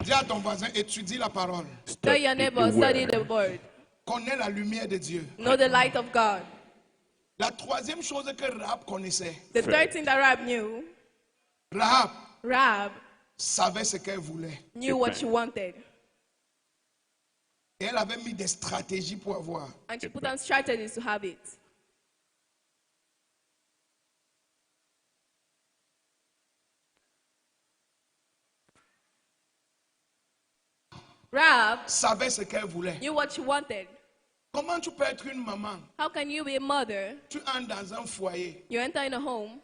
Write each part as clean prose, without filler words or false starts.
Dis à ton voisin, étudie la parole. Tell your neighbor, study the word. Connais la lumière de Dieu. Know the light of God. La troisième chose que Rahab connaissait, The third thing that Rahab knew, Rahab savait ce qu'elle voulait. Knew what she wanted. Et elle avait mis des stratégies pour avoir. And she put on strategies to have it. Rahab savait ce qu'elle voulait. Knew what she wanted. Comment tu peux être une maman? How can you be a mother? Tu entres dans un foyer. You enter in a home.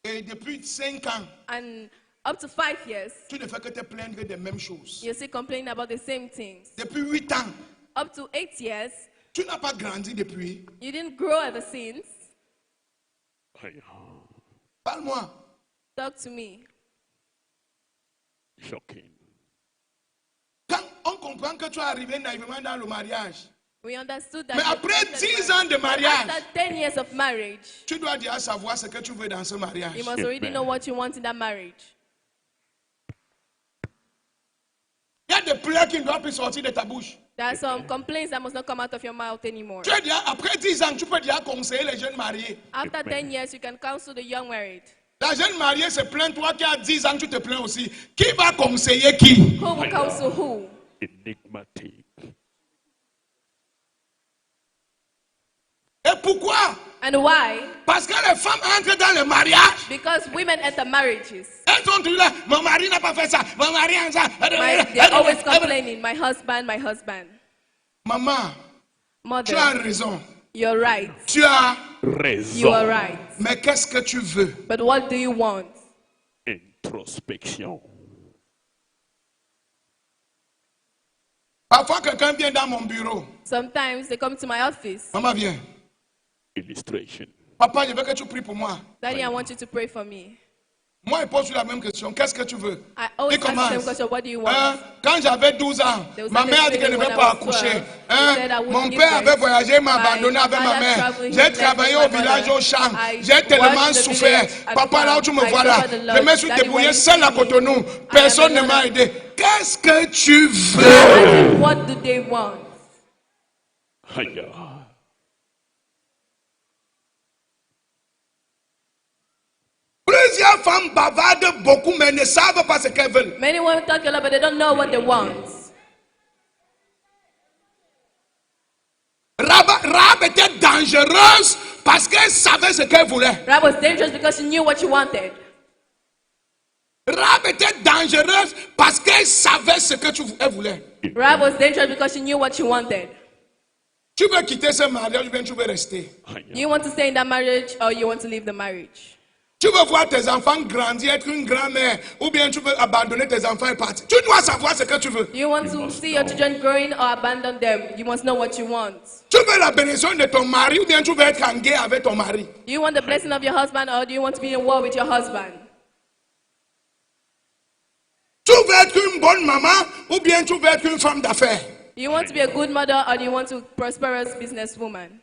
Et depuis 5 ans, and up to 5 years, tu ne fais que te plaindre des mêmes choses. You still complaining about the same things. Depuis 8 ans, up to 8 years, tu n'as pas grandi depuis. You didn't grow ever since. Parle-moi. Talk to me. Shocking. Quand on comprend que tu es arrivé naïvement dans le mariage. We understood that. Mais après 10 ans de mariage, after 10 years of marriage, tu dois déjà savoir ce que tu veux dans ce mariage. You must already know what you want in that marriage. Il y a des pleurs qui ne doivent plus sortir de ta bouche. There are some complaints that must not come out of your mouth anymore. Tu as déjà, après 10 ans, tu peux déjà conseiller les jeunes mariés. After 10 years, you can counsel the young married. La jeune mariée se plaint, toi qui as 10 ans, tu te plains aussi. Qui va conseiller qui? Who will counsel who? Enigmatic. Et pourquoi? And why? Parce que les femmes entrent dans le mariage. Because women enter marriages. Elles sont toujours là. Mon mari n'a pas fait ça. Mon mari a ça. They're always complaining. My husband, my husband. Maman, Mother, tu as raison. You're right. Tu as raison. You are right. Mais qu'est-ce que tu veux? But what do you want? Introspection. Parfois, quelqu'un vient dans mon bureau. Sometimes they come to my office. Maman, viens. Illustration. Papa, je veux que tu pries pour moi. Daddy, I want you to pray for me. Moi, il pose la même question. Qu'est-ce que tu veux? I always ask the same question. What do you want? Quand j'avais 12 ans, ma mère a dit qu'elle ne veut pas accoucher. Mon père avait voyagé, m'a abandonné avec ma mère. J'ai travaillé au village au champ. J'ai tellement souffert. Papa, là où tu me vois là, je me suis débrouillé seul à Cotonou. Personne ne m'a aidé. Qu'est-ce que tu veux? What do they want? Plusieurs femmes bavardent beaucoup, mais ne savent pas ce qu'elles veulent. Many women talk a lot, but they don't know what they want. Rahab était dangereuse parce qu'elle savait ce qu'elle voulait. Rahab was dangerous because she knew what she wanted. Rahab était dangereuse parce qu'elle savait ce qu'elle voulait. Rahab was dangerous because she knew what she wanted. Tu veux quitter ce mariage ou bien tu veux rester? You want to stay in that marriage or you want to leave the marriage? Tu veux voir tes enfants grandir, être une grand-mère, ou bien tu veux abandonner tes enfants et partir. Tu dois savoir ce que tu veux. You want to see your children growing or abandon them. You must know what you want. Tu veux la bénédiction de ton mari ou bien tu veux être en guerre avec ton mari. Do you want the blessing of your husband or do you want to be in war with your husband? Tu veux être une bonne maman ou bien tu veux être une femme d'affaires. Do you want to be a good mother or do you want to be a prosperous businesswoman?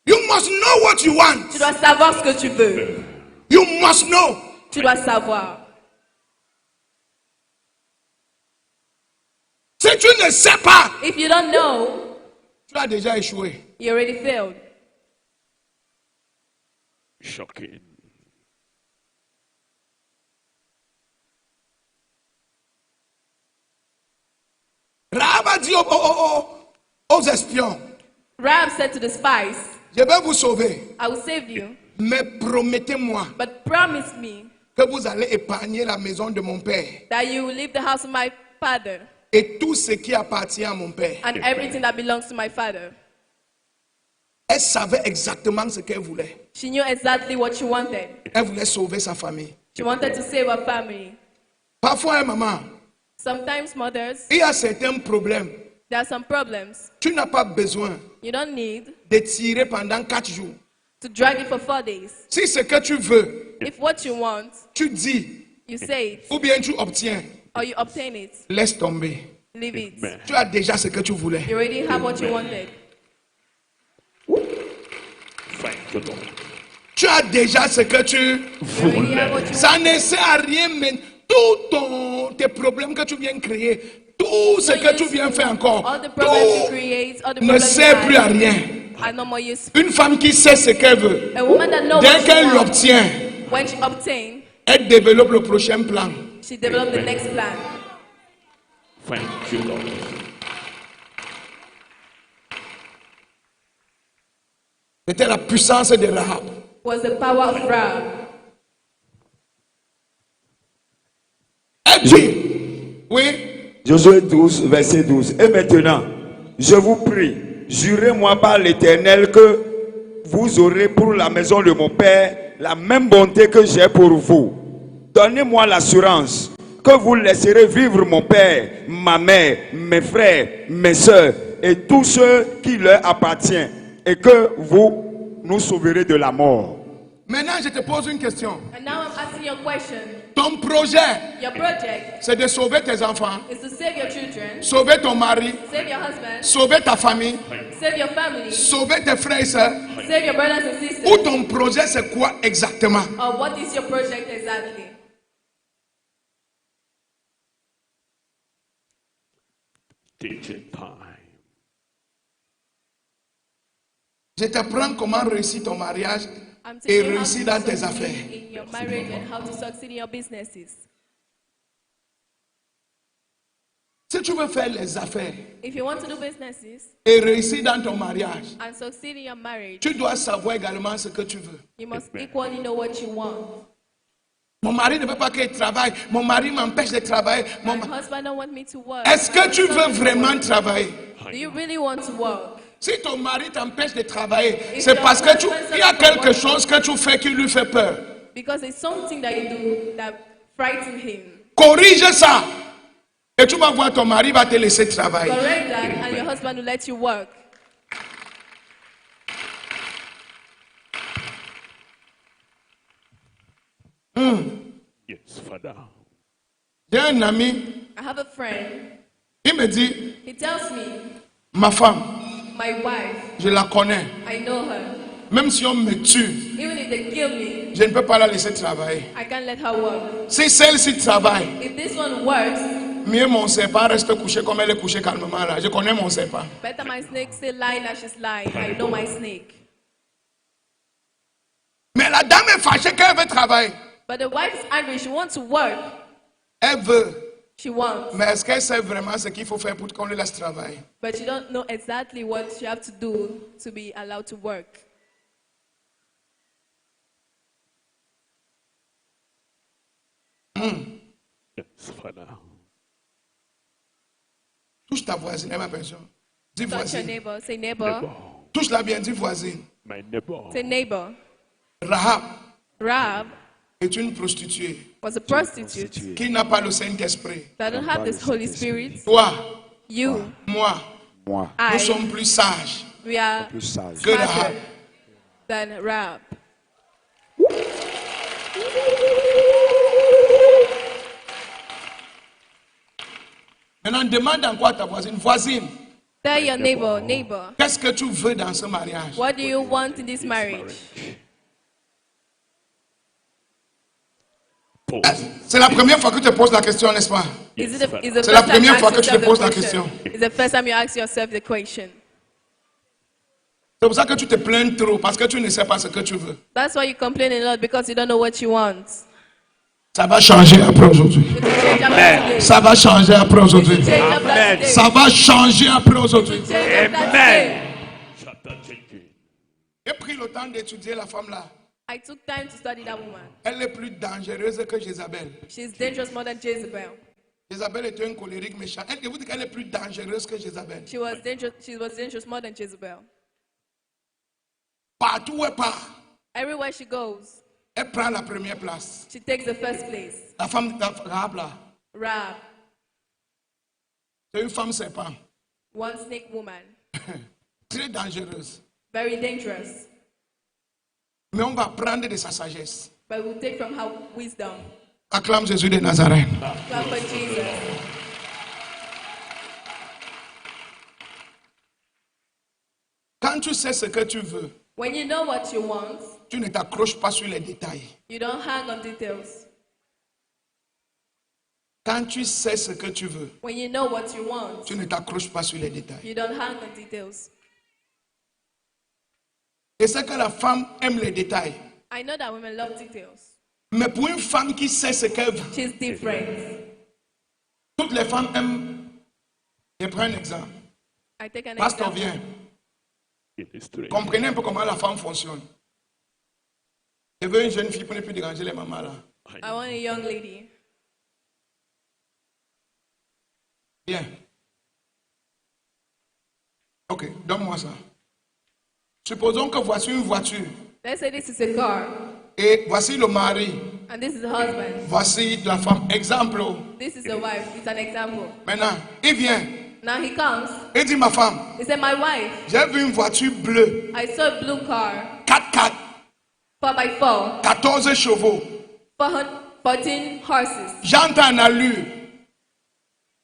You must know what you want. Tu dois savoir ce que tu veux. You must know. Tu dois savoir. Si tu ne sais pas, if you don't know, tu as déjà échoué. You already failed. Shocking. Rahab a dit aux espions, Rahab said to the spies, je vais vous sauver. I will save you. Mais promettez-moi But promise me que vous allez épargner la maison de mon père. That you will leave the house of my father. Et tout ce qui appartient à mon père. And everything that belongs to my father. Elle savait exactement ce qu'elle voulait. She knew exactly what she wanted. Elle voulait sauver sa famille. She wanted to save her family. Parfois, maman, sometimes mothers, il y a certains problèmes. There are some problems. Tu n'as pas besoin you don't need de tirer pendant 4 jours. To drag it for 4 days. Si ce que tu veux, if what you want, tu dis, you say it, ou bien tu obtiens, or you obtain it, laisse tomber. Leave it. Tu as déjà ce que tu voulais. You already have what you wanted. Thank you, Lord. Tu as déjà ce que tu voulais. Ça ne sert à rien, mais tous tes problèmes que tu viens créer, tout ce que tu viens faire encore, all the problems you tout create, all the ne problems you sert plus à hide rien. are no more useful. Une femme qui sait ce qu'elle veut, A woman that knows dès what she qu'elle wants, l'obtient, when she obtains, elle développe le prochain plan. she develops the next plan. Thank you, Lord. C'était la puissance de Rahab. Was the power of Rahab. Elle dit, oui, Josué 12, verset 12. Et maintenant, je vous prie, jurez-moi par l'Éternel que vous aurez pour la maison de mon Père la même bonté que j'ai pour vous. Donnez-moi l'assurance que vous laisserez vivre mon Père, ma mère, mes frères, mes soeurs et tous ceux qui leur appartiennent et que vous nous sauverez de la mort. maintenant je te pose une question. And now I'm asking you a question. Ton projet, Your project c'est de sauver tes enfants, is to save your children, sauver ton mari, save your husband, sauver ta famille, save your family, sauver tes frères et sœurs. save your brothers and Ou sisters. ton projet, c'est quoi exactement? Or what is your project exactly? Teaching time. Je t'apprends comment réussir ton mariage I'm et teaching you how to réussir dans tes succeed affaires. in your marriage and how to succeed in your businesses. Si tu veux faire les affaires If you want to do businesses et réussir dans ton mariage, and succeed in your marriage, tu dois savoir également ce que tu veux. you must equally know what you want. Mon mari ne veut pas qu'il travaille. Mon mari m'empêche de travailler. My husband don't want me to work. Est-ce que tu veux vraiment travailler? Do you really want to work? Si ton mari t'empêche de travailler, c'est parce que il y a quelque chose que tu fais qui lui fait peur. Because it's something that you do that frightens him. Corrige ça. Et tu vas voir ton mari va te laisser travailler. Correct that and your husband will let you work. Yes, Father. J'ai un ami, I have a friend. il me dit, He tells me, ma femme, my wife, je la connais. I know her. Même si on me tue, Even if they kill me, je ne peux pas la laisser travailler. I can't let her work. Si celle-ci travaille, If this one works, mieux mon serpent reste couché comme elle est couchée calmement là. Je connais mon serpent. better my snake stay lying as she's lying. I know my snake. Mais la dame est fâchée qu'elle veut travailler. But the wife is angry. She wants to work. Elle veut. She wants. Mais est-ce qu'elle sait vraiment ce qu'il faut faire pour qu'on le laisse travailler? But she don't know exactly what she have to do to be allowed to work. Yes, Father. Touche ta voisine, elle m'appelle ça. Dis Touch your voisine. neighbor. Say neighbor. Neighbor. Touche-la bien, dis voisine. My neighbor. Say neighbor. Rahab Rahab est une prostituée was a prostitute qui n'a pas le Saint-Esprit. that don't have this Holy Spirit. Toi, You, moi, Moi, nous I, sommes plus sages we are plus sage. que Rahab. smarter than Rahab. Maintenant, demande encore à ta voisine. Voisine, Tell your neighbor, neighbor, qu'est-ce que tu veux dans ce mariage? what do you want in this marriage? Pause. C'est la première fois que tu te poses la question, n'est-ce pas? Is it the, is the C'est la first time you première ask fois que tu te yourself the poses la question? question. It's the first time you ask yourself the question. C'est pour ça que tu te plains trop, parce que tu ne sais pas ce que tu veux. That's why you complain a lot, because you don't know what you want. Ça va changer après aujourd'hui. It will change after today. Ça va changer après aujourd'hui. Change after Amen. today. Ça va changer après aujourd'hui. Change after Amen. today. Chapter changing. J'ai pris le temps d'étudier la femme là. I took time to study that woman. Elle est plus dangereuse que Jézabel. She's dangerous more than Jezebel. Jézabel était un colérique méchant. Elle vous dit qu'elle est plus dangereuse que Jézabel. She was dangerous more than Jezebel. Partout où elle part, Everywhere she goes, elle prend la première place. she takes the first place. La femme de Rahab là, Rahab, c'est une femme serpent. one snake woman, Très dangereuse. very dangerous. Mais on va prendre de sa sagesse. But we'll take from her wisdom. Acclame Jésus de Nazareth. Clap for Jesus. Quand tu sais ce que tu veux, When you know what you want, tu ne t'accroches pas sur les détails. you don't hang on details. Quand tu sais ce que tu veux, When you know what you want, tu ne t'accroches pas sur les détails. you don't hang on details. Et c'est que la femme aime les détails. I know that women love details. Mais pour une femme qui sait ce qu'elle veut, She's different. toutes les femmes aiment. Je prends un exemple. I take an Pasteur example. vient. Illustré. Comprenez un peu comment la femme fonctionne. Je veux une jeune fille pour ne plus déranger les mamans là. I want a young lady. Bien. Ok, donne-moi ça. Supposons que voici une voiture Let's say this is a car, et voici le mari, and this is the husband. voici la femme. Exemple. This is the wife. It's an example. Maintenant, il vient Now he comes. et dit ma femme, He said, my wife, j'ai vu une voiture bleue, I saw a blue car, 4x4, 4x4, 14 chevaux. 14 horses, Jante en allure,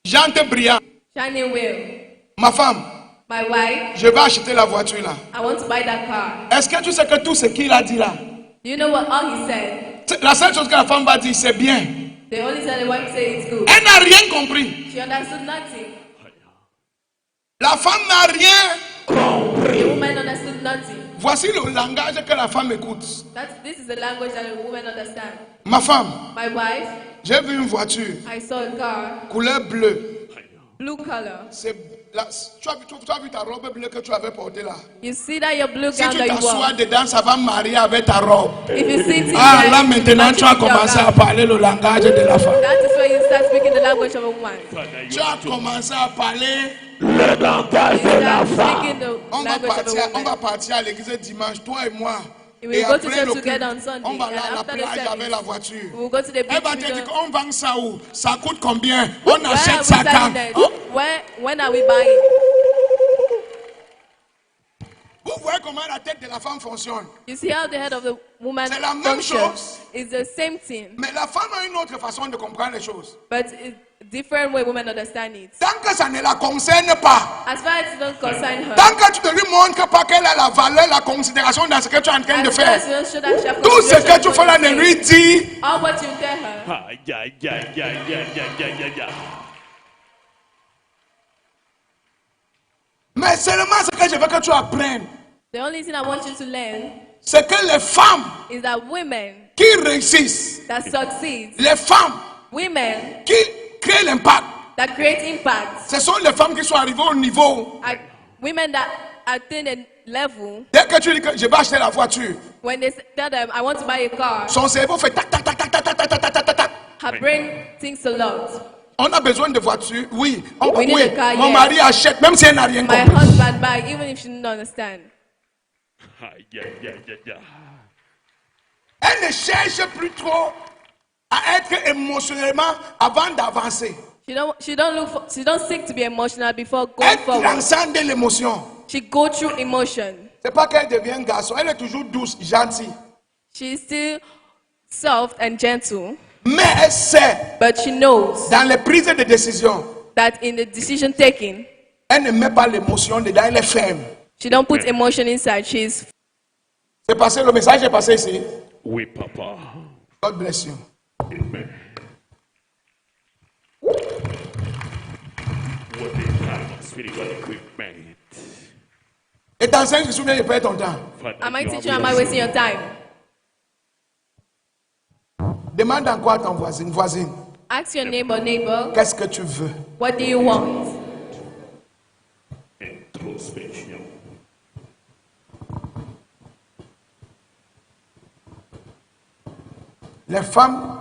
jante brillant. shining wheel. Ma femme, My wife, je vais acheter la voiture là. I want to buy that car. Est-ce que tu sais que tout ce qu'il a dit là, Do you know what all he said? la seule chose que la femme va dire, c'est bien. The only thing the wife say it's good. Elle n'a rien compris. She understood nothing. La femme n'a rien. The woman understood nothing. Voici le langage que la femme écoute. This is the language that a woman understands. Ma femme, My wife, j'ai vu une voiture, I saw a car, couleur bleue. blue color. Tu as vu ta robe bleue que tu avais portée là. You see that your blue Si gown tu that you t'assois wore. dedans, ça va marier avec ta robe. If you sit in Ah there, là it maintenant matches tu as with your commencé à gown. parler le langage de la femme. That is when you start speaking the language of a woman. Father, Tu you as commencé à parler. le langage You de la start femme. speaking the On va language of partir, a on va woman. partir à l'église dimanche, toi et moi. We will Et go to après church le together culte, on Sunday, on va and là à la after the plage avec la service, voiture. we will go to the Elle beach. va We te dire go- qu'on vend ça où? Ça coûte combien? On Where are achète we ça quand? selling it? When are we buying? Vous voyez comment la tête de la femme fonctionne. You see how the head of the woman C'est la même functions? chose. It's the same thing, Mais la femme a une autre façon de comprendre les choses. but it's different way women understand it. Tant que ça ne la concerne pas, As far as it don't concern her, tant que tu ne lui montres pas qu'elle a la valeur, la considération dans ce que tu es en train de as far faire, as you don't show that she has tout ce que consideration tu for fais là what ne you lui say, dit. all what you tell her, Aïe, aïe, aïe, aïe, aïe, aïe, aïe, aïe, aïe. Mais seulement ce que je veux que tu apprennes, the only thing I want you to learn c'est que les femmes is that women qui réussissent, that succeed, les femmes women qui créent l'impact, that create impact, ce sont les femmes qui sont arrivées au niveau. are women that attain a level Dès que tu dis que je vais acheter la voiture, when they tell them, I want to buy a car, son cerveau fait tac tac tac tac tac tac tac tac tac tac tac. her brain thinks a lot. On a besoin de voiture, oui. We need Oui, a car, mon yes. mari achète, même si elle n'a rien My compris. husband buy, even if she didn't understand. Aïe, aïe, aïe, aïe, aïe. Elle ne cherche plus trop à être émotionnellement avant d'avancer. She don't seek to be emotional before going Elle forward. transcende l'émotion. She go through emotion. C'est pas qu'elle devient garçon, elle est toujours douce, gentille. She's still soft and gentle, Mais elle sait, but she knows dans les prises de décision, that in the decision taking, elle ne met pas l'émotion dedans, elle est ferme. she don't put emotion inside. She's C'est passé, le message est passé ici. Oui, papa. God bless you. Amen. What a time of spiritual equipment. Et t'enseignes, je me souviens, je perds ton temps. Father, am I you teaching have or am I blessed wasting your time? Demande encore à ton voisine, Ask your neighbor, qu'est-ce que tu veux? what do you want? introspection. Les femmes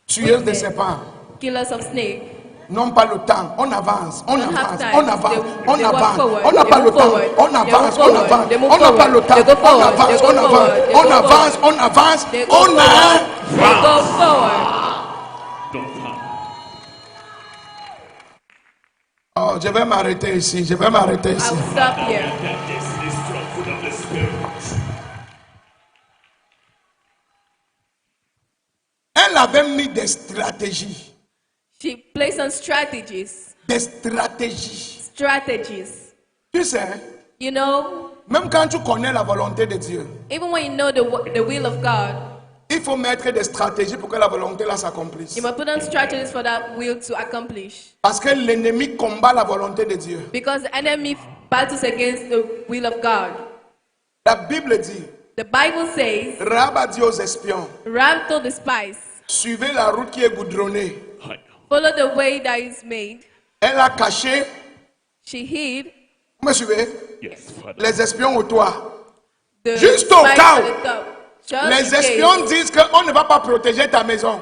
tueuses de serpents Killers of snake. n'ont pas le temps. On avance, on Don't have avance, time. on avance, They on walk avance. forward. On n'a They pas le move temps. forward. On They avance, move on forward. avance. They move On n'a pas forward. le temps. They go On forward. avance, They go on avance. forward. They On go avance, forward. on avance. They go On forward. a. They go forward. Don't have. Oh, je vais m'arrêter ici. Je vais m'arrêter I ici. will stop here. That is the strong food of the spirit. Elle avait mis des stratégies. She plays on strategies. Des stratégies. Strategies. Tu sais, You know, même quand tu connais la volonté de Dieu, even when you know the will of God, Il faut mettre des stratégies pour que la volonté là s'accomplisse. You must put on strategies for that will to accomplish. Parce que l'ennemi combat la volonté de Dieu. Because the enemy battles against the will of God. La Bible dit, The Bible says, Rahab a dit aux espions, Rahab told the spies, suivez la route qui est goudronnée. follow the way that is made. Elle a caché, She hid vous me suivez, Yes, Father. les espions au toit. the Juste au spies cas at où. the top. Just Les in case. espions disent qu'on ne va pas protéger ta maison.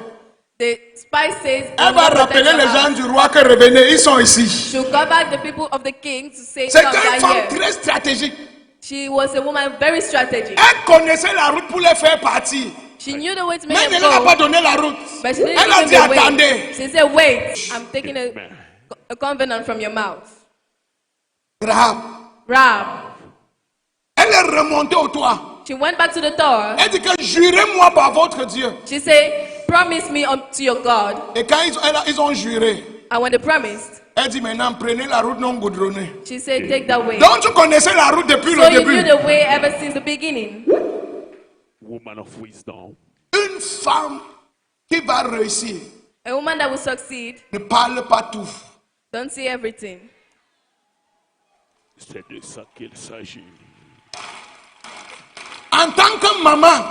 The spy says, Elle va rappeler les gens du roi que revenez, ils sont ici. she'll go back the people of the king to say, C'est come une down femme here. très stratégique. She was a woman very strategic. Elle connaissait la route pour les faire partir. She knew the way to Mais make elle ne them leur a pas go, donné la route. but she didn't Elle a give dit them the way. attendez. She said, wait, I'm taking a covenant from your mouth. Rahab, Rahab, elle est remontée au toit. she went back to the tower. Elle dit que jurez-moi par votre Dieu. She said, promise me unto your God. Et quand ils ont juré, And when they promised, elle dit maintenant prenez la route non goudronnée. she said, take that way. Donc tu connaissais la route depuis So le you knew début. the way ever since the beginning. Woman of wisdom. Une femme qui va réussir A woman that will succeed, ne parle pas tout. don't see everything. C'est de ça qu'il s'agit. En tant que maman,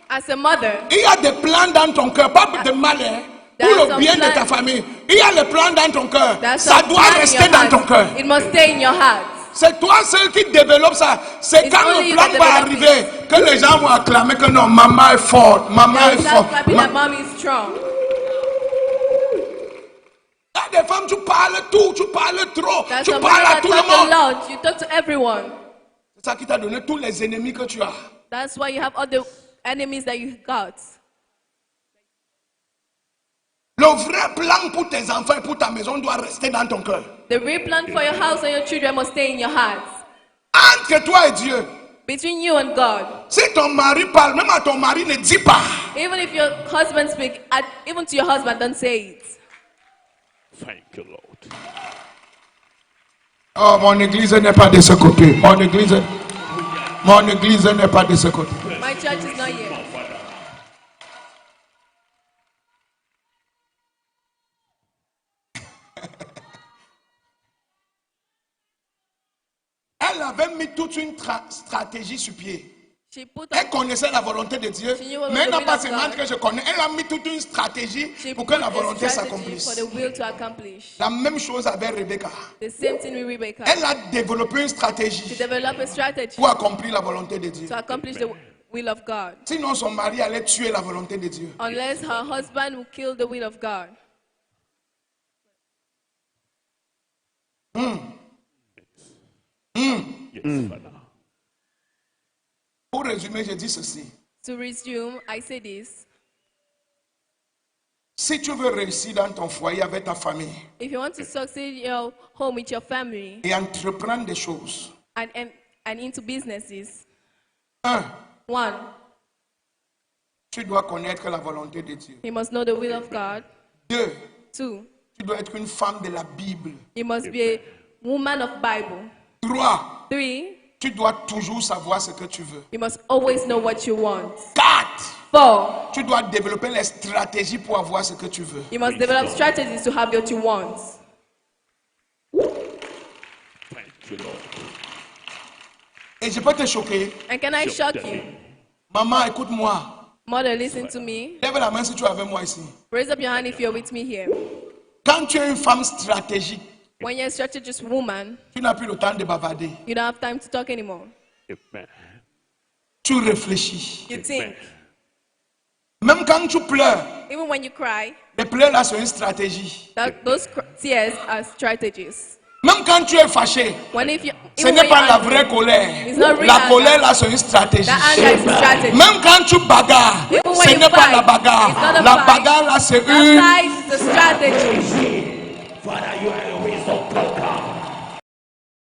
As a mother, il y a des plans dans ton cœur, pas de mal, hein, pour There are le some bien de ta plans. famille. Il y a les plans dans ton cœur. there's Ça some doit plan in rester your dans ton heart. cœur. It must stay in your heart. C'est toi seul qui développe ça. C'est It's quand only le you plan that va develop arriver que les gens vont acclamer que non, maman est forte, maman They'll est start forte. clapping that mommy is strong. Il y a des femmes, tu parles tout, tu parles trop, There's tu some parles women à that tout le talk a monde. lot. You talk to everyone. C'est ça qui t'a donné tous les ennemis que tu as. That's why you have all the enemies that you got. Le vrai plan pour tes enfants et pour ta maison doit rester dans ton cœur. The real plan for your house and your children must stay in your hearts. Entre toi et Dieu. Between you and God. Si ton mari parle, même à ton mari, ne dis pas. Even if your husband speaks, even to your husband, don't say it. Thank you, Lord. Oh, mon église n'est pas de ce côté. Mon église n'est pas de ce côté. My church is not here. Elle avait mis toute une stratégie sur pied. She put Elle on, connaissait la volonté de Dieu, She knew what mais elle the n'a will pas of seulement God. que je connais. Elle a mis toute une stratégie she pour put que la a volonté strategy s'accomplisse. for the will to accomplish. La même chose avec Rebecca. The same thing with Rebecca. Elle a développé une To stratégie develop a strategy pour accomplir la volonté de Dieu. to accomplish the will of God. Sinon, son mari allait tuer la volonté de Dieu. Unless her husband will kill the will of God. Yes, Father. Pour résumer, je dis ceci. To resume, I say this. Si tu veux réussir dans ton foyer avec ta famille If you want to succeed in your home with your family et entreprendre des choses, and into businesses, 1, one, tu dois connaître la volonté de Dieu. you must know the will of God. 2, Two, tu dois être une femme de la Bible. you must be a woman of Bible. 3, Three, tu dois toujours savoir ce que tu veux. you must always know what you want. 4, Four, tu dois développer les stratégies pour avoir ce que tu veux. you must develop strategies to have what you want. Thank you, Lord. Et je peux te choquer. And can I shock you? Maman, écoute-moi. Mother, listen to me. Lève la main si tu es avec moi ici. Raise up your hand if you're with me here. Quand tu es une femme stratégique, When you're a strategist woman, tu n'as plus le temps de bavarder. you don't have time to talk anymore. Amen. Tu réfléchis. You think. Même quand tu pleures, Even when you cry, les pleurs là sont une stratégie. those tears are strategies. Même quand tu es fâché, When if you, ce even n'est when pas you're la angry, vraie colère. It's not real La anger. colère là c'est une stratégie. that anger is a strategy. Même quand tu bagarres, Even when ce you n'est pas fight, la bagarre. it's not a La fight. bagarre là c'est That une. fight is a strategy. Father, you are a wisdom talker.